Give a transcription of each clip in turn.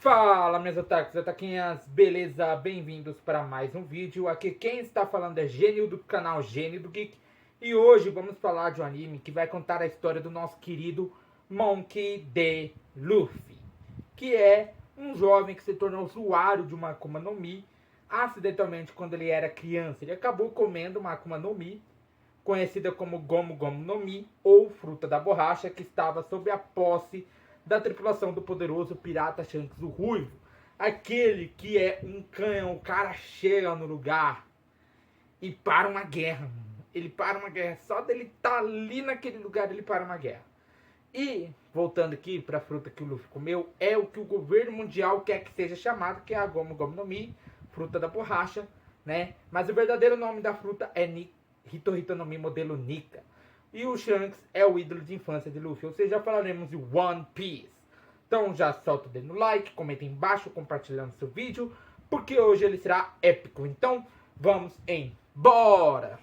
Fala, meus otakus e otaquinhas, beleza? Bem-vindos para mais um vídeo. Aqui quem está falando é Gênio do canal Gênio do Geek. E hoje vamos falar de um anime que vai contar a história do nosso querido Monkey D. Luffy, que é um jovem que se tornou usuário de uma Akuma no Mi acidentalmente quando ele era criança. Ele acabou comendo uma Akuma no Mi, conhecida como Gomu Gomu no Mi, ou Fruta da Borracha, que estava sob a posse da tripulação do poderoso pirata Shanks o Ruivo. Aquele que é um canhão, o cara chega no lugar e para uma guerra. Ele para uma guerra, só dele estar ali naquele lugar ele para uma guerra. E, voltando aqui para a fruta que o Luffy comeu, é o que o governo mundial quer que seja chamado, que é a Gomu Gomu no Mi, Fruta da Borracha, né? Mas o verdadeiro nome da fruta é Hito Hito no Mi modelo Nika. E o Shanks é o ídolo de infância de Luffy, ou seja, falaremos de One Piece. Então já solta o dedo no like, comenta aí embaixo compartilhando seu vídeo, porque hoje ele será épico. Então vamos embora!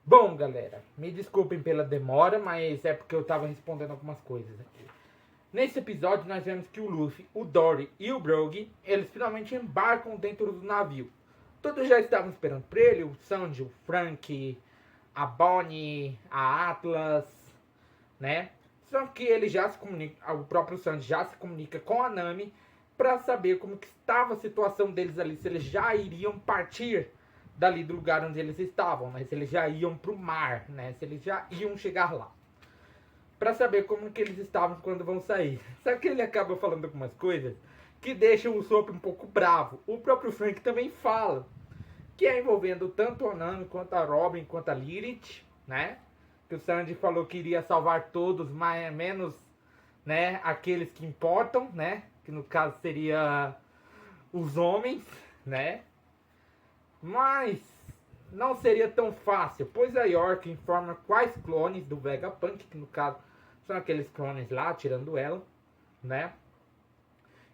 Bom, galera, me desculpem pela demora, mas é porque eu estava respondendo algumas coisas aqui. Nesse episódio, nós vemos que o Luffy, o Dory e o Brogy, eles finalmente embarcam dentro do navio. Todos já estavam esperando por ele, o Sanji, o Frank, a Bonnie, a Atlas, né? Só que ele já se comunica, o próprio Sanji já se comunica com a Nami para saber como que estava a situação deles ali, se eles já iriam partir dali do lugar onde eles estavam, né? Se eles já iam pro mar, né? Se eles já iam chegar lá. Pra saber como que eles estavam quando vão sair. Só que ele acaba falando algumas coisas que deixam o Usopp um pouco bravo. O próprio Frank também fala. Que é envolvendo tanto a Nami, quanto a Robin, quanto a Lilith, né? Que o Sanji falou que iria salvar todos, mas menos, né, aqueles que importam, né? Que no caso seria os homens, né? Mas não seria tão fácil, pois a York informa quais clones do Vegapunk, que no caso são aqueles clones lá, tirando ela, né?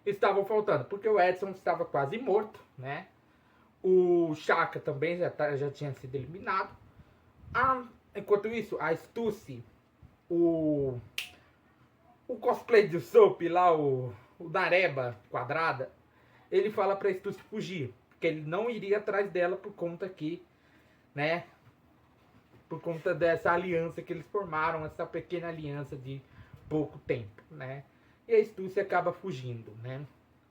Estavam faltando, porque o Edson estava quase morto, né? O Shaka também já tinha sido eliminado. Enquanto isso, a Stussy, o cosplay de Soap lá, o Nareba quadrada, ele fala pra Stussy fugir, porque ele não iria atrás dela por conta que, né, por conta dessa aliança que eles formaram, essa pequena aliança de pouco tempo, né? E a Stussy acaba fugindo, né?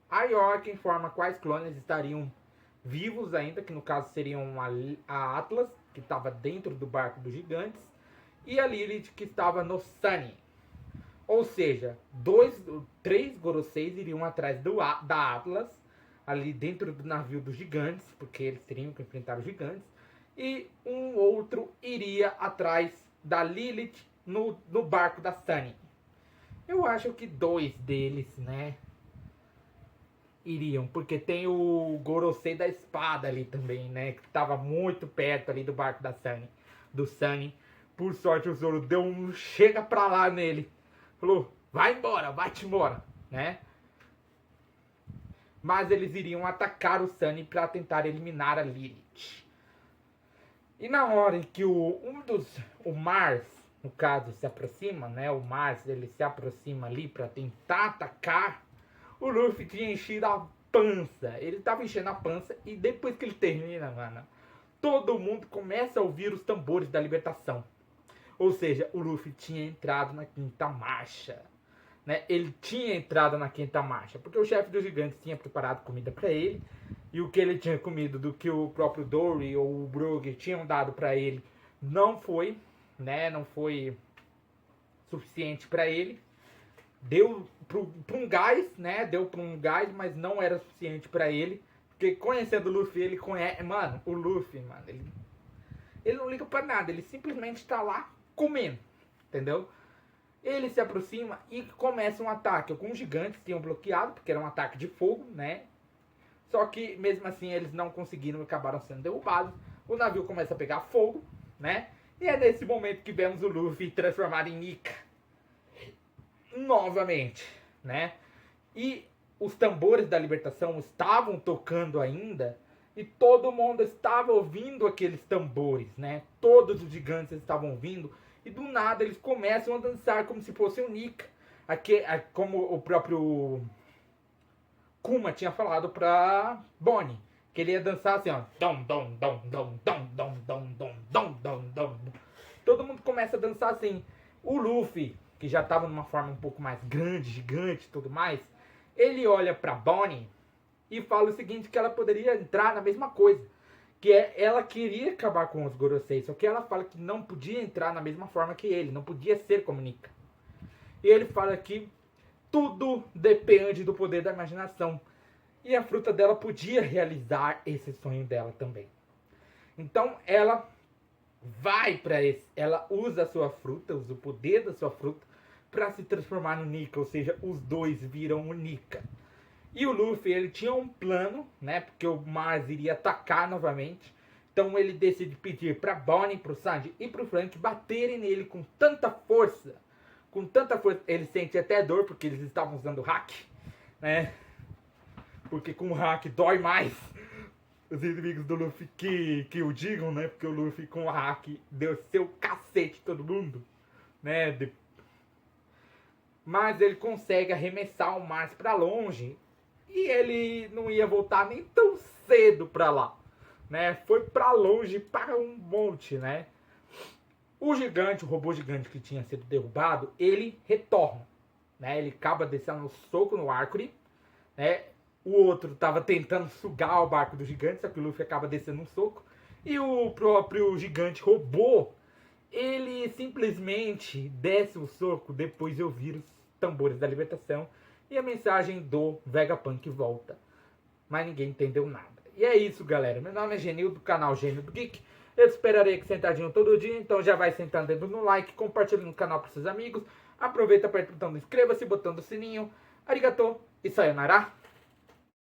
A York informa quais clones estariam vivos ainda, que no caso seriam a Atlas, que estava dentro do barco dos gigantes, e a Lilith, que estava no Sunny. Ou seja, 3 Goroseis iriam atrás da Atlas, ali dentro do navio dos gigantes, porque eles teriam que enfrentar os gigantes, e um outro iria atrás da Lilith no barco da Sunny. Eu acho que 2 deles, né, iriam, porque tem o Gorosei da espada ali também, né, que estava muito perto ali do barco da Sunny, do Sunny. Por sorte o Zoro deu um chega pra lá nele, falou, vai embora, vai-te embora, né? Mas eles iriam atacar o Sunny para tentar eliminar a Lilith. E na hora em que o Mars, no caso, se aproxima, né? O Mars, ele se aproxima ali para tentar atacar. O Luffy tinha enchido a pança. Ele tava enchendo a pança e depois que ele termina, mano, todo mundo começa a ouvir os tambores da libertação. Ou seja, o Luffy tinha entrado na quinta marcha. Né? Ele tinha entrado na quinta marcha, porque o chefe dos gigantes tinha preparado comida para ele, e o que ele tinha comido do que o próprio Dory ou o Brogy tinham dado para ele não foi, né? Não foi suficiente para ele. Deu para um gás, né? Deu para um gás, mas não era suficiente para ele, porque conhecendo o Luffy, ele conhece, mano, o Luffy, mano, ele não liga para nada, ele simplesmente está lá comendo, entendeu? Ele se aproxima e começa um ataque. Alguns gigantes tinham bloqueado, porque era um ataque de fogo, né? Só que mesmo assim eles não conseguiram e acabaram sendo derrubados. O navio começa a pegar fogo, né? E é nesse momento que vemos o Luffy transformado em Nika. Novamente, né? E os tambores da libertação estavam tocando ainda. E todo mundo estava ouvindo aqueles tambores, né? Todos os gigantes estavam ouvindo. E do nada eles começam a dançar como se fosse o Nika. Como o próprio Kuma tinha falado pra Bonnie. Que ele ia dançar assim, ó. Dom, dom, dom, dom, dom, dom, dom, dom, dom, dom, dom. Todo mundo começa a dançar assim. O Luffy, que já estava numa forma um pouco mais grande, gigante e tudo mais, ele olha pra Bonnie e fala o seguinte, que ela poderia entrar na mesma coisa. Que é, ela queria acabar com os Gorosei, só que ela fala que não podia entrar na mesma forma que ele, não podia ser como Nika. E ele fala que tudo depende do poder da imaginação. E a fruta dela podia realizar esse sonho dela também. Então ela vai para esse, ela usa a sua fruta, usa o poder da sua fruta para se transformar no Nika, ou seja, os dois viram o Nika. E o Luffy, ele tinha um plano, né, porque o Mars iria atacar novamente. Então ele decide pedir para Bonnie, para o Sanji e para o Frank baterem nele com tanta força, ele sente até dor porque eles estavam usando hack, né? Porque com o hack dói mais os inimigos do Luffy que o digam, né? Porque o Luffy com o hack deu seu cacete todo mundo, né? Mas ele consegue arremessar o Mars para longe e ele não ia voltar nem tão cedo para lá, né? Foi para longe para um monte, né? O gigante, o robô gigante que tinha sido derrubado, ele retorna, né? Ele acaba descendo um soco no Arcuri, né? O outro estava tentando sugar o barco do gigante, só que o Luffy acaba descendo um soco. E o próprio gigante robô, ele simplesmente desce o soco depois de ouvir os tambores da libertação e a mensagem do Vegapunk volta. Mas ninguém entendeu nada. E é isso, galera. Meu nome é Genil, do canal Gênio do Geek. Eu esperarei aqui sentadinho todo dia, então já vai sentando dentro no like, compartilhando o canal para seus amigos. Aproveita, aperta o botão do inscreva-se, botão do sininho. Arigatou e sayonara.